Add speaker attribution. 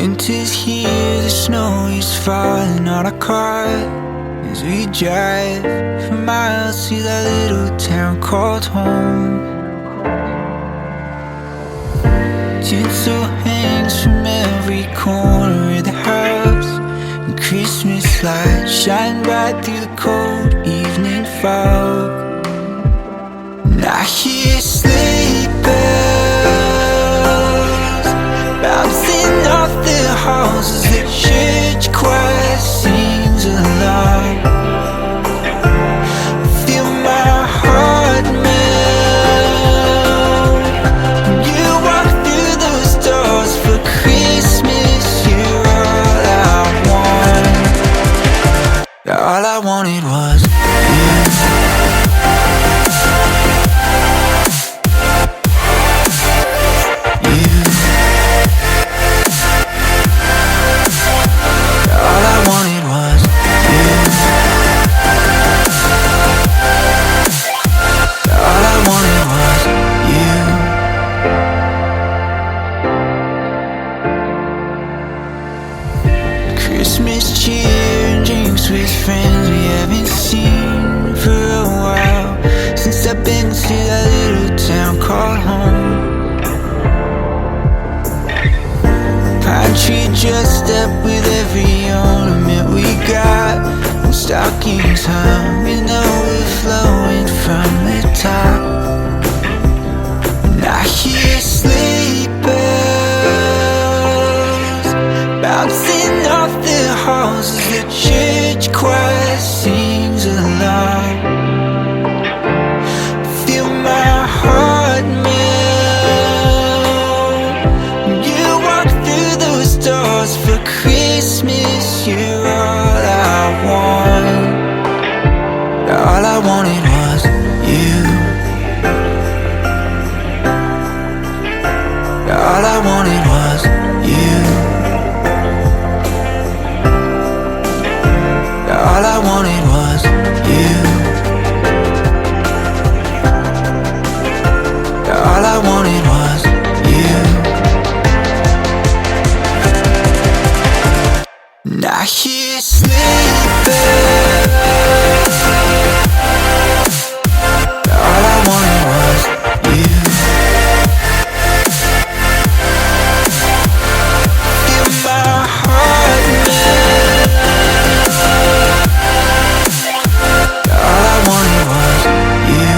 Speaker 1: Winter's here, the snow is falling on our car as we drive for miles to that little town called home. Tinsel hangs from every corner of the house, and Christmas lights shine bright through the cold evening fog. And I hear sleigh bells bouncing off the halls as the church choir sings along. I feel my heart melt when you walk through those doors for Christmas. You're all I want. All I wanted was you. Christmas cheer and drinks with friends we haven't seen for a while, since I've been to that little town called home. Pine tree dressed up with every ornament we got, and stockings hung with overflowing from the top. And I hear sleigh bells bouncing off the halls as the church choir sings along. Feel my heart melt when you walk through those doors for Christmas. You're all I want. All I wanted was you. All I wanted was you. All I wanted was you. All I wanted was you. And I hear sleigh bells. All I wanted was you. Feel my heart melt. All I wanted was you.